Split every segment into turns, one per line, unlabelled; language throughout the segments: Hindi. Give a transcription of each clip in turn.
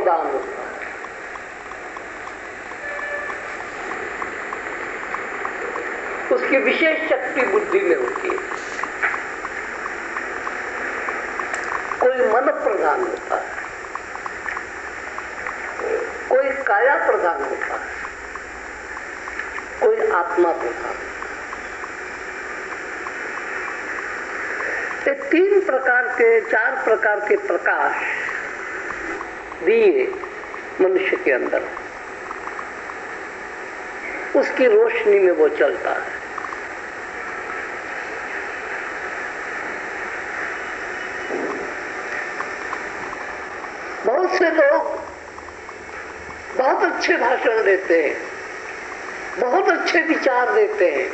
प्रधान होता है। उसकी विशेष शक्ति बुद्धि में होती है। कोई मन प्रधान होता है, कोई काया प्रधान होता है, कोई आत्मा प्रधान। ये 3 प्रकार के 4 प्रकार के प्रकाश दिए मनुष्य के अंदर, उसकी रोशनी में वो चलता है। बहुत से लोग बहुत अच्छे भाषण देते हैं, बहुत अच्छे विचार देते हैं,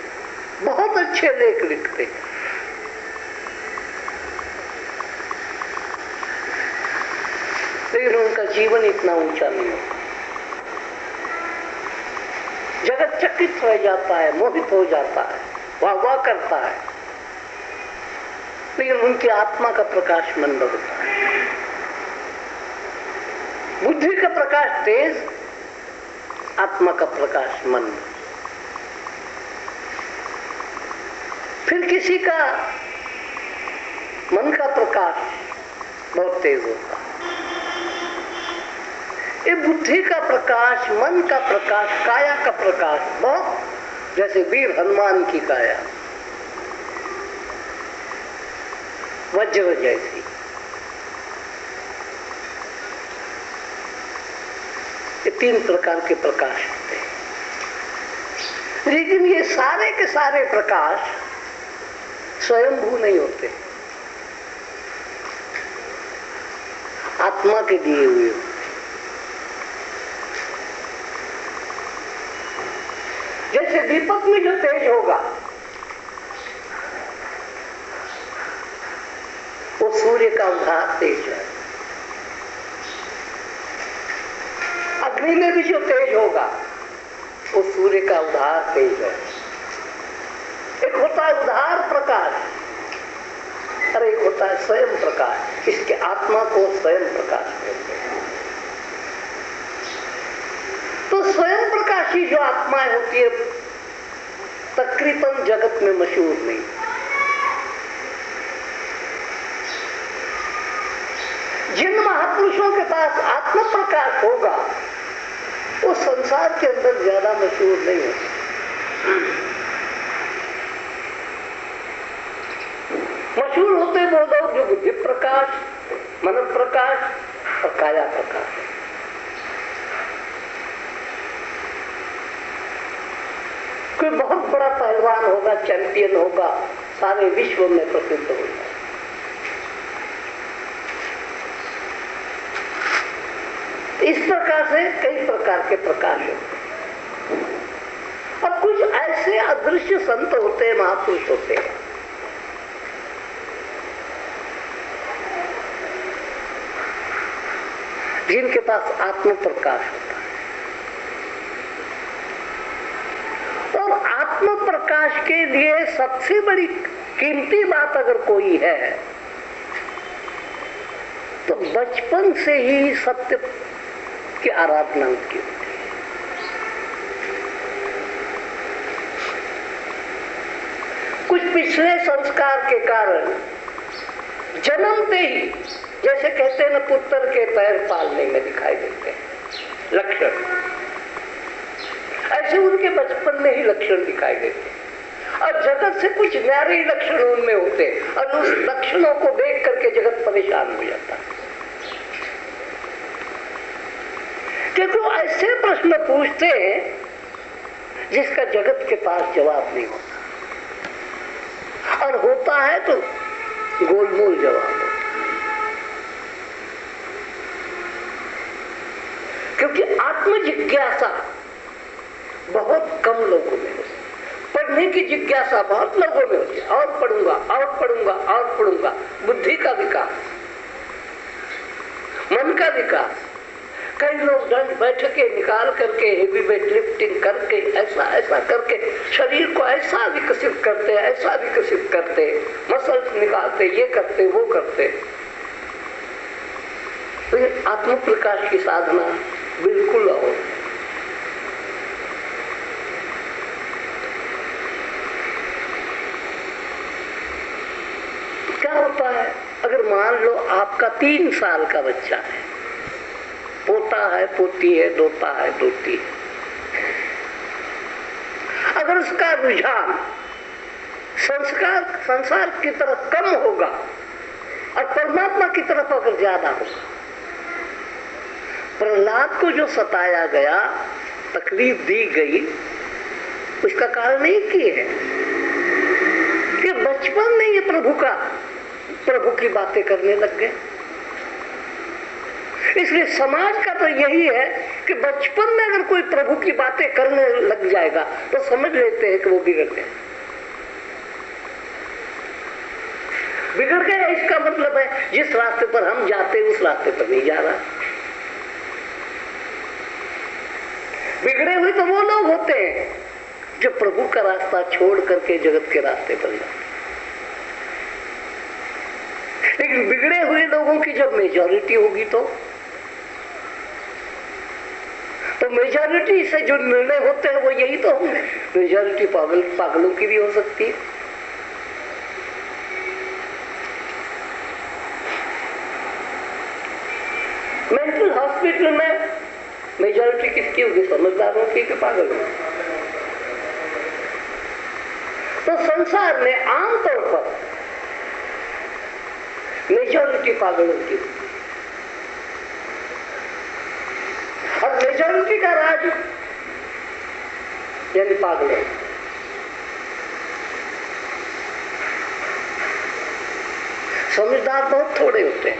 बहुत अच्छे लेख लिखते हैं, लेकिन उनका जीवन इतना ऊंचा नहीं होता। जगत चकित रह जाता है, मोहित हो जाता है, वाह वाह करता है, लेकिन उनकी आत्मा का प्रकाश मंद होता है। बुद्धि का प्रकाश तेज, आत्मा का प्रकाश मंद। फिर किसी का मन का प्रकाश बहुत तेज होता है। ये बुद्धि का प्रकाश, मन का प्रकाश, काया का प्रकाश बहुत, जैसे वीर हनुमान की काया वज्र जैसी। ये 3 प्रकार के प्रकाश होते हैं, लेकिन ये सारे के सारे प्रकाश स्वयंभू नहीं होते, आत्मा के दिए हुए होते। जैसे दीपक में जो तेज होगा वो सूर्य का उधार तेज है। अग्नि में भी जो तेज होगा वो सूर्य का उधार तेज है। एक होता है उधार प्रकाश और एक होता है स्वयं प्रकाश। इसके आत्मा को स्वयं प्रकाश कहते हैं। तो स्वयं प्रकाशी जो आत्माएं होती है तकरीबन जगत में मशहूर नहीं। जिन महापुरुषों के पास आत्म प्रकाश होगा वो संसार के अंदर ज्यादा मशहूर नहीं होते। मशहूर होते वो लोग जो बुद्धि प्रकाश, मन प्रकाश और काया प्रकाश। कोई बहुत बड़ा पहलवान होगा, चैंपियन होगा, सारे विश्व में प्रसिद्ध होगा। इस प्रकार से कई प्रकार के प्रकाश होते हैं। और कुछ ऐसे अदृश्य संत होते हैं, महापुरुष होते हैं, जिनके पास आत्म प्रकाश होता है। और आत्म प्रकाश के लिए सबसे बड़ी कीमती बात अगर कोई है तो बचपन से ही सत्य की आराधना की होती है। कुछ पिछले संस्कार के कारण जन्मते ही, जैसे कहते हैं ना, पुत्र के पैर पालने में दिखाई देते हैं लक्षण, ऐसे उनके बचपन में ही लक्षण दिखाई देते हैं। और जगत से कुछ न्यारे लक्षण उनमें होते हैं और उस लक्षणों को देख करके जगत परेशान हो जाता है, क्योंकि वो ऐसे प्रश्न पूछते हैं जिसका जगत के पास जवाब नहीं होता, और होता है तो गोलमोल जवाब होता है। क्योंकि आत्म जिज्ञासा बहुत कम लोगों में होती है, पढ़ने की जिज्ञासा बहुत लोगों में होती है, और पढ़ूंगा और पढ़ूंगा और पढ़ूंगा। बुद्धि का विकास, मन का विकास, कई लोग दंड बैठके निकाल करके, हेवी वेट लिफ्टिंग करके, ऐसा ऐसा करके शरीर को ऐसा विकसित करते, ऐसा विकसित करते, मसल्स निकालते, ये करते वो करते, तो ये आत्म प्रकाश की साधना बिल्कुल हो। क्या होता है अगर मान लो आपका 3 साल का बच्चा है, पोता है, पोती है, दोता है, दोती है, अगर उसका रुझान संसार की तरफ कम होगा और परमात्मा की तरफ अगर ज्यादा होगा। प्रहलाद को जो सताया गया, तकलीफ दी गई, उसका कारण एक ही है कि बचपन में ये प्रभु की बातें करने लग गए। इसलिए समाज का तो यही है कि बचपन में अगर कोई प्रभु की बातें करने लग जाएगा तो समझ लेते हैं कि वो बिगड़ गए। बिगड़ गए इसका मतलब है जिस रास्ते पर हम जाते उस रास्ते पर नहीं जा रहा। बिगड़े हुए तो वो लोग होते हैं जो प्रभु का रास्ता छोड़ करके जगत के रास्ते पर जाते। लेकिन बिगड़े हुए लोगों की जब मेजॉरिटी होगी तो मेजॉरिटी से जो निर्णय होते हैं वो यही तो होंगे। मेजॉरिटी पागलों की भी हो सकती है। मेंटल हॉस्पिटल में मेजॉरिटी किसकी होगी? समझदारों की कि पागलों की? तो संसार में आमतौर पर मेजॉरिटी पागलों की, और मेजॉरिटी का राज यानी पागलों। समझदार बहुत थोड़े होते हैं।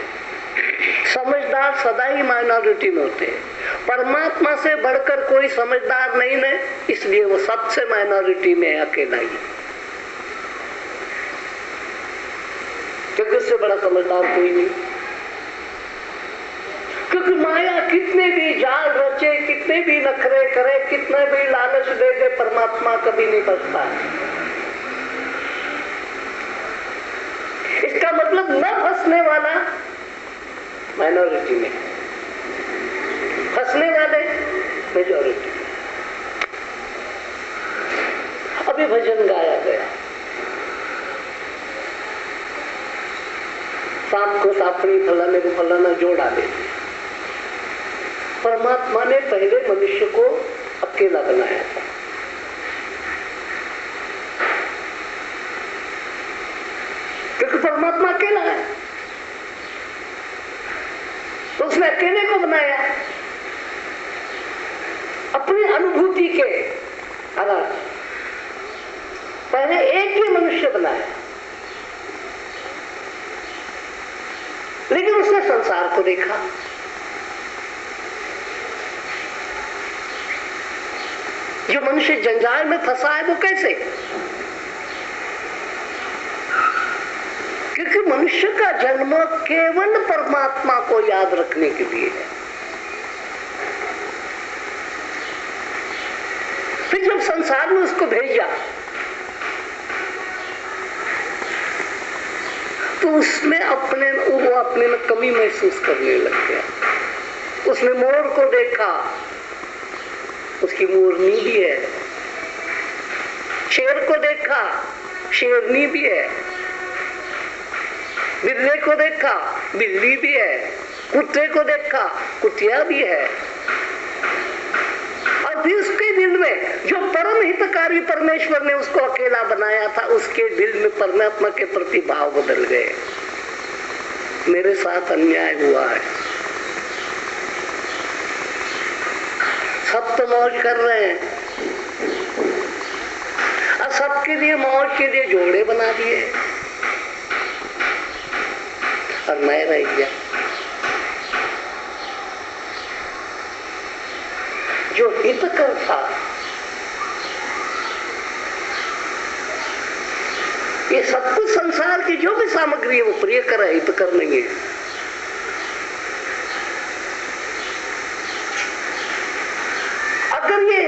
समझदार सदा ही माइनॉरिटी में होते हैं। परमात्मा से बढ़कर कोई समझदार नहीं है, इसलिए वो सबसे माइनॉरिटी में है, अकेला ही। क्योंकि उससे बड़ा समझदार कोई नहीं। क्योंकि माया कितने भी जाल रचे, कितने भी नखरे करे, कितने भी लालच दे दे, परमात्मा कभी नहीं फंसता है। इसका मतलब न फंसने वाला माइनॉरिटी में, फंसने वाले मेजॉरिटी। अभी भजन गाया गया, सांप को सापड़ी, फलाने को फलाना जोड़ा देते। परमात्मा ने पहले मनुष्य को अकेला बनाया था। क्योंकि परमात्मा अकेला है, तो उसने अकेले को बनाया अपनी अनुभूति के आधार। पहले एक ही मनुष्य बनाया, लेकिन उसने संसार को देखा। जो मनुष्य जंजाल में फंसा है वो कैसे? क्योंकि मनुष्य का जन्म केवल परमात्मा को याद रखने के लिए है। फिर जब संसार में उसको भेजा तो उसमें वो अपने में कमी महसूस करने लग गया। उसने मोर को देखा, उसकी मोरनी भी है। शेर को देखा, शेरनी भी है। बिल्ले को देखा, बिल्ली भी है। कुत्ते को देखा, कुतिया भी है। और फिर उसके दिल में जो परम हितकारी परमेश्वर ने उसको अकेला बनाया था, उसके दिल में परमात्मा के प्रति भाव बदल गए। मेरे साथ अन्याय हुआ है, सब तो मौज कर रहे हैं, और सबके लिए मौज के लिए जोड़े बना दिए, और मैं रह गया। जो हितकर था, ये सब कुछ संसार की जो भी सामग्री है वो प्रिय कर है, हितकर नहीं है। अगर ये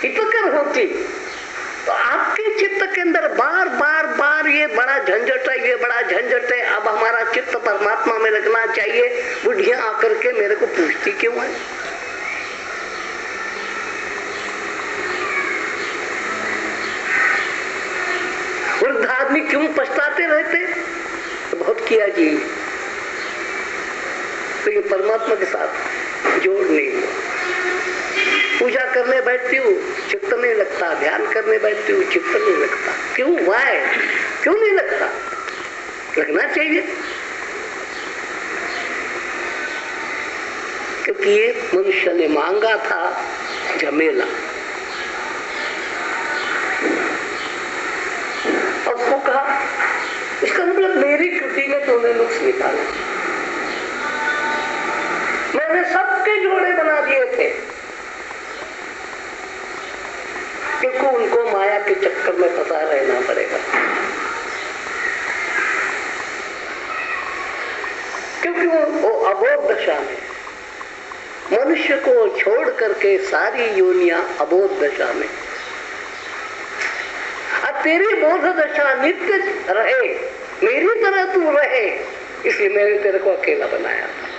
हितकर होती तो आप आपके चित्त के अंदर बार बार बार ये बड़ा झंझट है, ये बड़ा झंझट है, अब हमारा चित्त परमात्मा में लगना चाहिए, बुढ़िया आकर के मेरे को पूछती क्यों है? वृद्ध आदमी क्यों पछताते रहते? तो बहुत किया जी, तो ये परमात्मा के साथ जोड़ नहीं हुआ। पूजा करने बैठती हूँ, चित्त नहीं लगता, ध्यान करने बैठती हूँ, चित्त नहीं लगता। क्यों? वाय? क्यों नहीं लगता? लगना चाहिए, क्योंकि ये मनुष्य ने मांगा था झमेला। और उसको कहा, इसका मतलब मेरी कृति में तूने नुक्स निकाला, मैंने सबके जोड़े बना दिए थे, क्योंकि उनको माया के चक्कर में फंसा रहना पड़ेगा। क्योंकि वो अबोध दशा में, मनुष्य को छोड़ करके सारी योनियां अबोध दशा में। अब तेरी बोध दशा नित्य रहे, मेरी तरह तू रहे, इसलिए मैंने तेरे को अकेला बनाया था।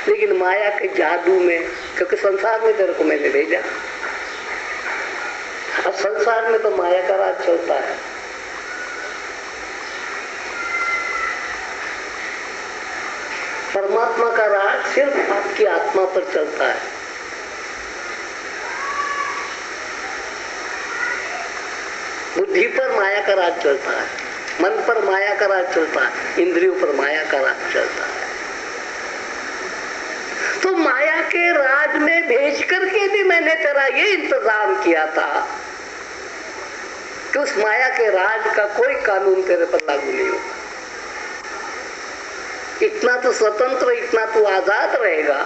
लेकिन माया के जादू में, क्योंकि संसार में तेरे को मैंने भेजा, अब संसार में तो माया का राज चलता है। परमात्मा का राज सिर्फ आपकी आत्मा पर चलता है। बुद्धि पर माया का राज चलता है, मन पर माया का राज चलता है, इंद्रियों पर माया का राज चलता है। तो माया के राज में भेज करके भी मैंने तेरा ये इंतजाम किया था कि उस माया के राज का कोई कानून तेरे पर लागू नहीं होगा। इतना तो स्वतंत्र, इतना तो आजाद रहेगा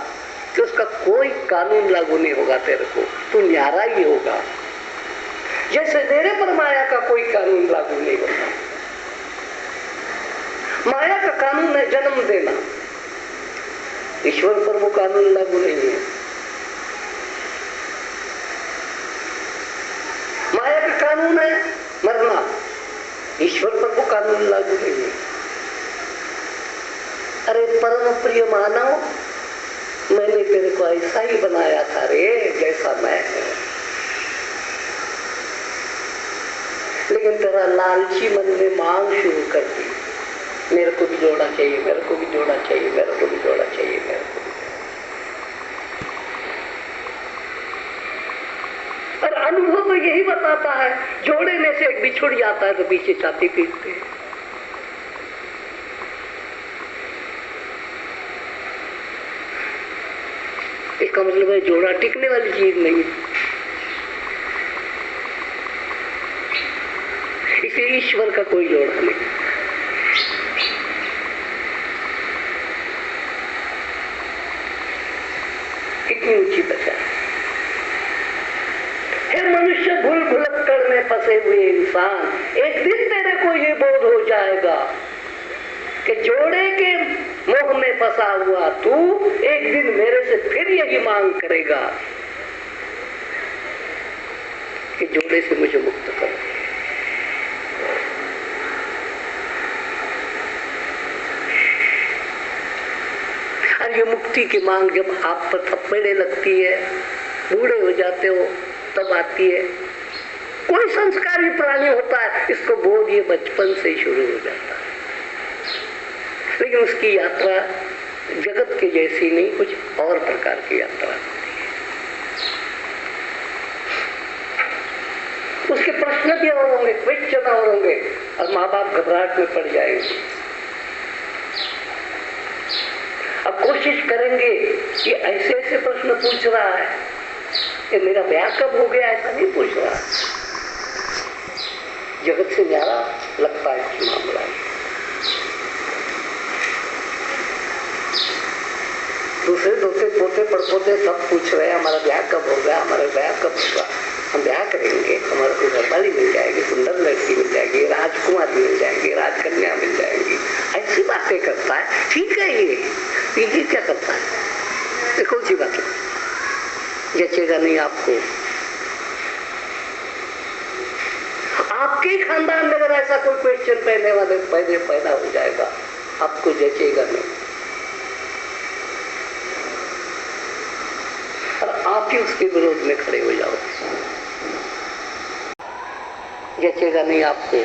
कि उसका कोई कानून लागू नहीं होगा तेरे को, तू न्यारा ही होगा। जैसे तेरे पर माया का कोई कानून लागू नहीं होगा। माया का कानून है जन्म देना, ईश्वर पर वो कानून लागू नहीं है। माया का कानून है मरना, ईश्वर पर वो कानून लागू नहीं है। अरे परम प्रिय मानव, मैंने तेरे को ऐसा ही बनाया था रे जैसा मैं हूं, लेकिन तेरा लालची मन ने मांग शुरू कर दी, मेरे को भी जोड़ा चाहिए, मेरे को भी जोड़ा चाहिए, मेरे को भी जोड़ा चाहिए, मेरे को भी। और अनुभव तो यही बताता है, जोड़े में से एक बिछुड़ जाता है तो पीछे छाती पीटते हैं। इसका मतलब है जोड़ा टिकने वाली चीज नहीं है। इसे ईश्वर का कोई जोड़ा नहीं। कितनी ऊंची दशा है। हे मनुष्य, भूल भुलक्कड़ में फंसे हुए इंसान, एक दिन तेरे को ये बोध हो जाएगा कि जोड़े के मोह में फंसा हुआ तू एक दिन मेरे से फिर यही मांग करेगा कि जोड़े से मुझे मुक्त करो। और ये मुक्ति की मांग जब आप पर थप्पड़े लगती है, बूढ़े हो जाते हो, तब आती है। कोई संस्कारी प्राणी होता है, इसको बोध ये बचपन से शुरू हो जाता है, लेकिन उसकी यात्रा जगत के जैसी नहीं, कुछ और प्रकार की यात्रा होती है। उसके प्रश्न भी और होंगे, क्वेश्चन और होंगे, और माँ बाप घबराहट में पड़ जाएंगे। अब कोशिश करेंगे कि ऐसे ऐसे प्रश्न पूछ रहा है, कि मेरा ब्याह कब हो गया, ऐसा नहीं पूछ रहा। जगत से न्यारा लगता है कुछ मामला। दूसरे दोते पोते पड़पोते सब पूछ रहे हैं, हमारा ब्याह कब होगा, हमारा ब्याह कब होगा, हम ब्याह करेंगे, हमारे को घरवाली मिल जाएगी, सुंदर लड़की मिल जाएगी, राजकुमारी मिल जाएगी, राजकन्या मिल जाएगी, ऐसी बातें करता है। ठीक है, ये क्या करता है, ये कौन सी बात है? जचेगा नहीं आपको। आपके खानदान में अगर ऐसा कोई क्वेश्चन पहले वाले पहले पैदा हो जाएगा, आपको जचेगा नहीं और आप ही उसके विरोध में खड़े हो जाओ। जचेगा नहीं आपको।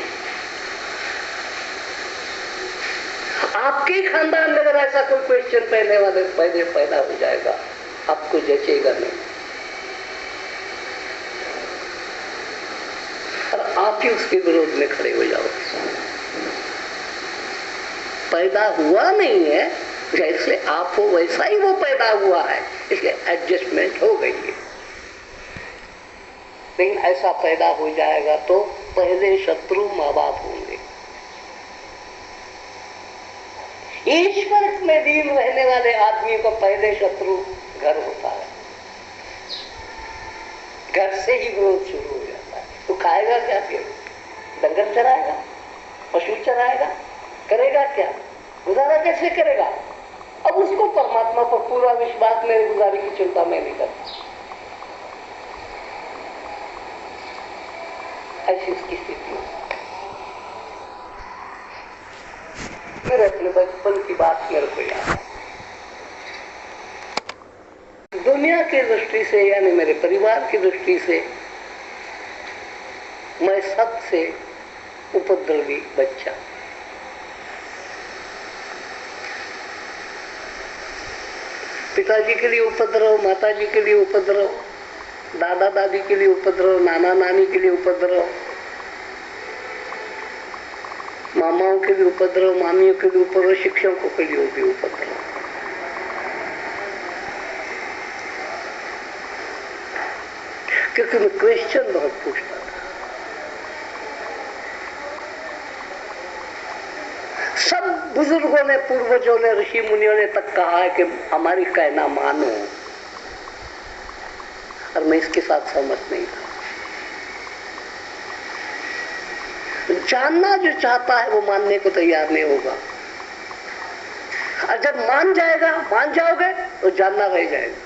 आपके खानदान में अगर ऐसा कोई क्वेश्चन पहले वाले पहले पैदा हो जाएगा, आपको जचेगा नहीं और आप ही उसके विरोध में खड़े हो जाओ। पैदा हुआ नहीं है, जैसे आप हो वैसा ही वो पैदा हुआ है, इसलिए एडजस्टमेंट हो गई है। लेकिन ऐसा पैदा हो जाएगा तो पहले शत्रु माँ बाप होंगे। ईश्वर में लीन रहने वाले आदमी को पहले शत्रु घर होता है। घर से ही विरोध शुरू हो जाता है। तो खाएगा क्या फिर? डंगर चराएगा, पशु चराएगा, करेगा क्या? गुजारा कैसे करेगा? अब उसको परमात्मा पर पूरा विश्वास, मेरे गुजारे की चिंता मैं नहीं करता। ऐसी उसकी स्थिति। मेरे अपने बचपन की बात मेरे को याद है। दुनिया की दृष्टि से यानी मेरे परिवार की दृष्टि से मैं सबसे उपद्रवी बच्चा। पिताजी के लिए उपद्रव, माताजी के लिए उपद्रव, दादा दादी के लिए उपद्रव, नाना नानी के लिए उपद्रव, मामाओं के लिए उपद्रव, मामियों के लिए उपद्रव, शिक्षकों के लिए भी उपद्रव। क्योंकि मैं क्वेश्चन बहुत पूछता था। सब बुजुर्गों ने, पूर्वजों ने, ऋषि मुनियों ने तक कहा है कि हमारी कहना मानो, और मैं इसके साथ सहमत नहीं था। जानना जो चाहता है वो मानने को तैयार नहीं होगा, और जब मान जाओगे तो जानना रह जाएगा।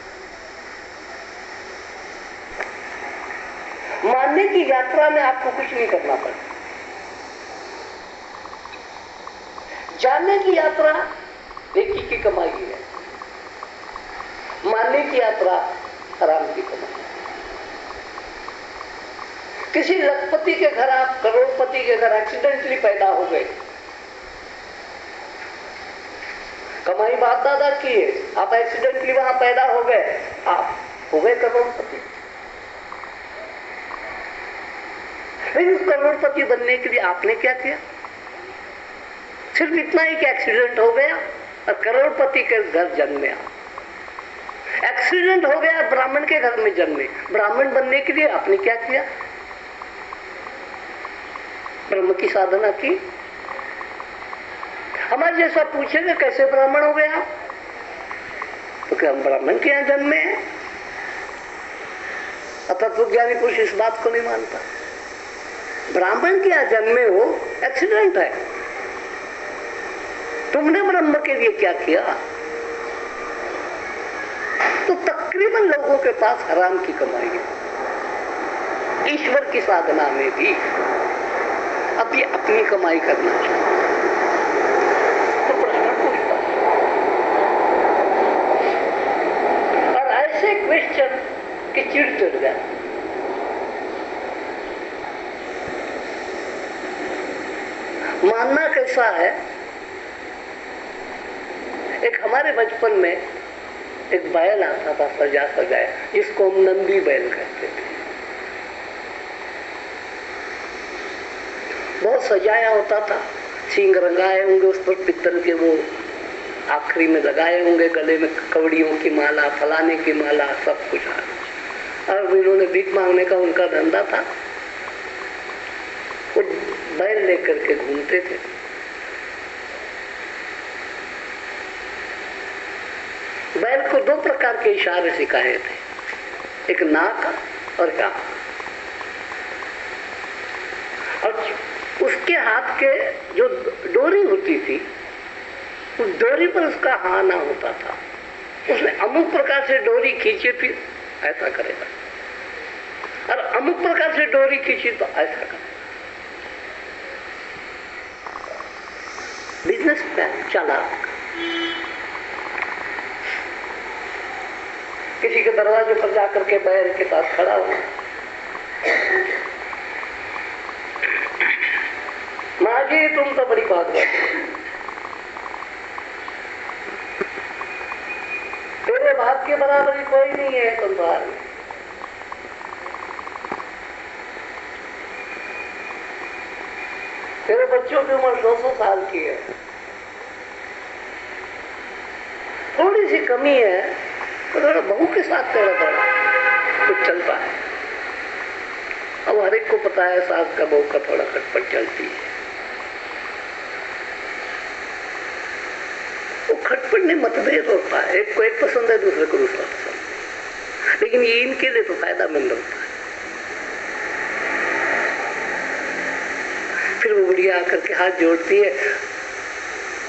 मानने की यात्रा में आपको कुछ नहीं करना पड़ता। जानने की यात्रा नेकी की कमाई है, मानने की यात्रा हराम की कमाई। किसी लखपति के घर, आप करोड़पति के घर एक्सीडेंटली पैदा हो गए, कमाई बाप दादा की है, आप एक्सीडेंटली वहां पैदा हो गए, आप हो गए करोड़पति। लेकिन उस करोड़पति बनने के लिए आपने क्या किया? सिर्फ इतना ही कि एक्सीडेंट हो गया और करोड़पति के घर जन्मे। एक्सीडेंट हो गया, ब्राह्मण के घर में जन्मे। ब्राह्मण बनने के लिए आपने क्या किया? ब्रह्म की साधना की। हमारे जैसा पूछेगा कैसे ब्राह्मण हो गया, तो क्या हम ब्राह्मण के यहां जन्मे हैं? तत्वज्ञानी पुरुष इस बात को नहीं मानता। ब्राह्मण के यहां जन्मे हो, एक्सीडेंट है। तुमने ब्रह्म के लिए क्या किया? तो तकरीबन लोगों के पास हराम की कमाई है। ईश्वर की साधना में भी अब ये अपनी कमाई करना चाहिए। तो प्रश्न पूछता और ऐसे क्वेश्चन की चिड़ जाए। मानना कैसा है? एक हमारे बचपन में एक बैल आता था सजाया, जिसको हम नंदी बैल कहते थे। बहुत सजाया होता था, सींग रंगाए होंगे उस पर, पित्तल के वो आखिरी में लगाए होंगे, गले में कवड़ियों की माला, फलाने की माला, सब कुछ। और इन्होंने भीख मांगने का उनका धंधा था। वो बैल लेकर के घूमते थे। बैल को दो प्रकार के इशारे सिखाए थे, एक नाक और कान। और उसके हाथ के जो डोरी होती थी, उस डोरी पर उसका हाँ ना होता था। उसने अमुक प्रकार से डोरी खींची, फिर ऐसा करेगा, और अमुक प्रकार से डोरी खींची तो ऐसा करेगा। बिजनेस मैन चालाक। किसी के दरवाजे पर जाकर के बैर के साथ खड़ा हो, माँ जी तुम तो बड़ी बात है, तेरे बाप के बराबरी कोई नहीं है संसार में। तेरे बच्चों की उम्र 200 साल की है, थोड़ी सी कमी है तो थोड़ा बहू के साथ तेरा थोड़ा कुछ चलता है। अब हर एक को पता है सास का बहू का थोड़ा खटपट चलती है। वो खटपट में मतभेद होता है, एक को एक पसंद है, दूसरे को दूसरा पसंद है, लेकिन ये इनके लिए तो फायदा मिल होता है। फिर वो बुढ़िया आकर के हाथ जोड़ती है,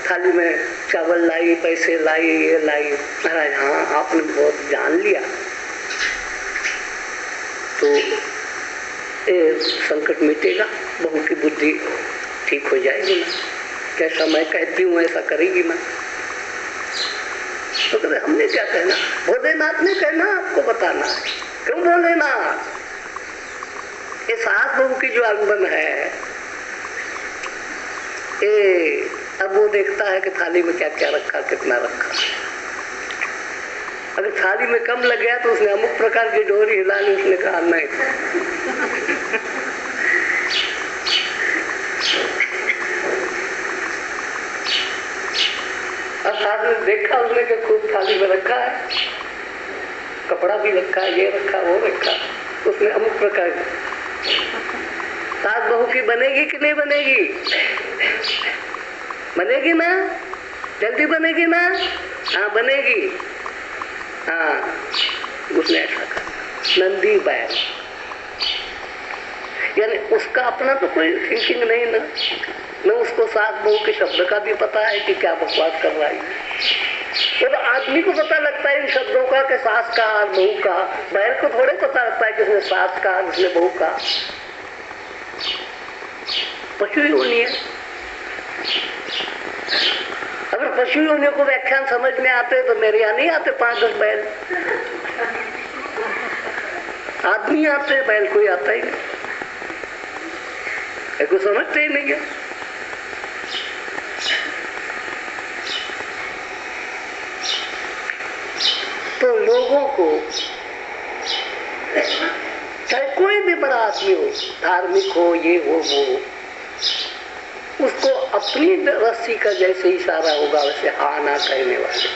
थाली में चावल लाई, पैसे लाई, ये लाई। महाराज हाँ आपने बहुत जान लिया, तो ये संकट मिटेगा, बहू की बुद्धि ठीक हो जाएगी ना, कैसा मैं कहती हूँ ऐसा करेगी मैं। तो कहते हमने क्या कहना, भोलेनाथ ने कहना, आपको बताना। क्यों भोलेनाथ? ये सास बहू की जो अनबन है, अब वो देखता है कि थाली में क्या क्या रखा, कितना रखा। अगर थाली में कम लग गया तो उसने अमुक प्रकार की डोरी हिला ली, उसने कहा नहीं। और साथ में देखा उसने कि खूब थाली में रखा है, कपड़ा भी रखा है, ये रखा वो रखा, उसने अमुक प्रकार की। सास बहू की बनेगी कि नहीं बनेगी? बनेगी ना, जल्दी बनेगी ना? हाँ बनेगी। हाँ उसने ऐसा कहा। नंदी बैल, यानी उसका अपना तो कोई थिंकिंग नहीं ना, न उसको सास बहू के शब्द का भी पता है कि क्या बकवास कर रहा है। वो तो आदमी को पता लगता है इन शब्दों का कि सास का और बहू का, बैल को थोड़े पता लगता है कि उसने सास का उसने बहू का। पशु योनि है। अगर पशु योनियों को व्याख्यान समझ में आते तो मेरे यहाँ नहीं आते 5-10 बैल, आदमी आते, बैल कोई आता ही नहीं, को समझते ही नहीं है। तो लोगों को चाहे कोई भी बड़ा आदमी हो, धार्मिक हो, ये हो वो, उसको अपनी रस्सी का जैसे इशारा होगा वैसे हाँ ना कहने वाले।